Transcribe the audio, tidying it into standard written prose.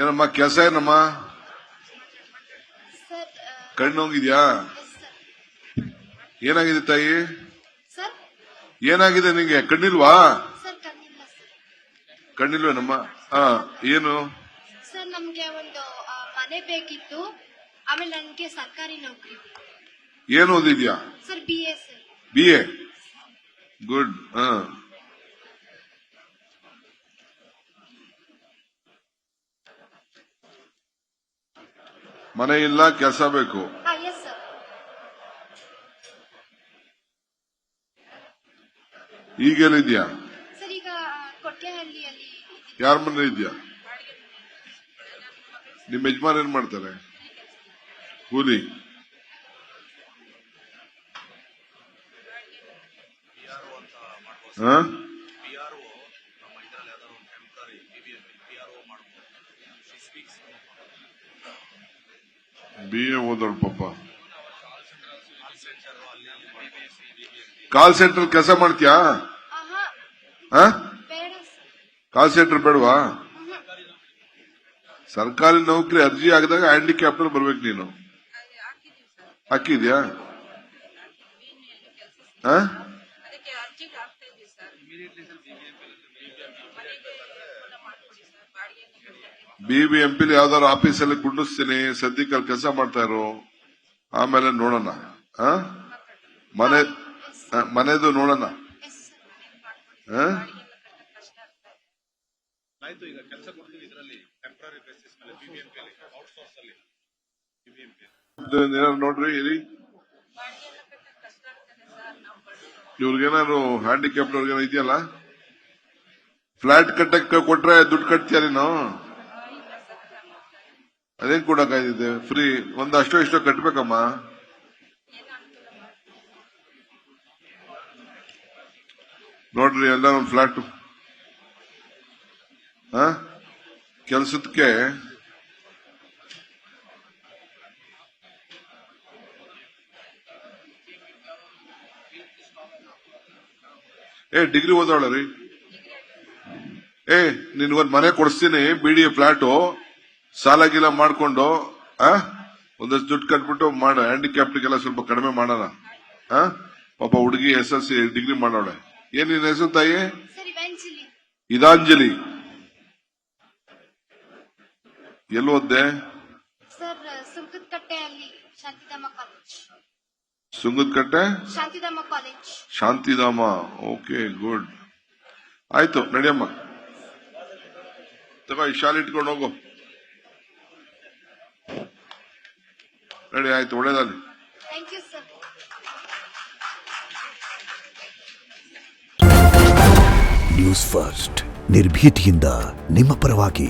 ಏನಮ್ಮ ಕೆಲಸ ಏನಮ್ಮ? ಕಣ್ಣು ಹೋಗಿದ್ಯಾ? ಏನಾಗಿದೆ ತಾಯಿ? ಏನಾಗಿದೆ ನಿಂಗೆ? ಕಣ್ಣಿಲ್ವಾ? ಕಣ್ಣಿಲ್ವೇನಮ್ಮ? ಏನು ಸರ್? ನಮ್ಗೆ ಒಂದು ಮನೆ ಬೇಕಿತ್ತು, ಆಮೇಲೆ ನನಗೆ ಸರ್ಕಾರಿ ನೌಕರಿ. ಏನು ಓದಿದ್ಯಾ? Sir BA sir. BA, good. ಮನೆ ಇಲ್ಲ, ಕೆಲಸ ಬೇಕು. Yes sir. ಈಗೆಲ್ಲಿದ್ಯಾ? ಸರ್ ಈಗ ಕೊಟ್ಲೆಹಳ್ಳಿಯಲ್ಲಿ. ಯಾರ ಮನೆ ಇದ್ಯಾ? ನಿಮ್ಮ ಯಜಮಾನ್ ಏನ್ ಮಾಡ್ತಾರೆ? ಕೂಲಿ. BA ಓದೋಳು ಪಾಪ. ಕಾಲ್ ಸೆಂಟರ್ ಕೆಲಸ ಮಾಡ್ತೀಯಾ? ಕಾಲ್ ಸೆಂಟರ್ ಬೇಡವಾ? ಸರ್ಕಾರಿ ನೌಕರಿ ಅರ್ಜಿ ಹಾಕಿದಾಗ ಹ್ಯಾಂಡಿಕ್ಯಾಪ್ಟರ್ ಬರ್ಬೇಕು. ನೀನು ಹಾಕಿದ್ಯಾ? BBMP ಯಾವ್ದಾದ್ರು ಆಫೀಸಲ್ಲಿ ಕುಂಡಿಸ್ತೀನಿ, ಸದ್ಯಕ್ಕೆ ಅಲ್ಲಿ ಕೆಲಸ ಮಾಡ್ತಾ ಇರೋ, ಆಮೇಲೆ ನೋಡೋಣ. ಮನೆದು ನೋಡೋಣ. ನೋಡ್ರಿ ಇರಿ, ಇವ್ರಿಗೇನಾದ್ರು ಹ್ಯಾಂಡಿಕ್ಯಾಪ್ಟ್ ಅವ್ರಿಗೇನೋ ಇದೆಯಲ್ಲ, ಫ್ಲಾಟ್ ಕಟ್ಟಕ್ಕೆ ಕೊಟ್ರೆ ದುಡ್ಡು ಕಟ್ತೀಯ ನೀನು? ಅದೇನ್ ಕೊಡಕ್ಕಾಗಿದೆ? ಫ್ರೀ ಒಂದು ಅಷ್ಟೋ ಇಷ್ಟೋ ಕಟ್ಬೇಕಮ್ಮ. ನೋಡ್ರಿ ಎಲ್ಲ ಒಂದು ಫ್ಲಾಟ್ ಕೆಲ್ಸಕ್ಕೆ ಡಿಗ್ರಿ ಓದೋಳ ರೀ. ನಿನ್ಗೊಂದ್ ಮನೆ ಕೊಡಿಸ್ತೀನಿ, BDA ಫ್ಲಾಟು, ಸಾಲ ಗೀಲ ಮಾಡ್ಕೊಂಡು ಒಂದಷ್ಟು ದುಡ್ಡು ಕಟ್ಬಿಟ್ಟು ಮಾಡ. ಹ್ಯಾಂಡಿಕ್ಯಾಪ್ಟಿಗೆಲ್ಲ ಸ್ವಲ್ಪ ಕಡಿಮೆ ಮಾಡೋಣ. ಪಾಪ ಹುಡುಗಿ SSC ಡಿಗ್ರಿ ಮಾಡೋಳೆ. ಏನ್ ನಿನ್ ಹೆಸರು ತಾಯಿ? ಇದಾಂಜಲಿ. ಎಲ್ಲಿ ಓದ್ದೆ? ಸುಂಗದಕಟ್ಟೆ ಶಾಂತಿಧಾಮ. Okay, good. ಆಯ್ತು, ನಡಿಯಮ್ಮ. ತಗೋ ಈ ಶಾಲೆ ಇಟ್ಕೊಂಡು ಹೋಗು. ನಡಿ, ಆಯ್ತು, ಒಳ್ಳೇದಲ್ಲಿ. ನ್ಯೂಸ್ ಫಸ್ಟ್, ನಿರ್ಭೀತಿಯಿಂದ ನಿಮ್ಮ ಪರವಾಗಿ.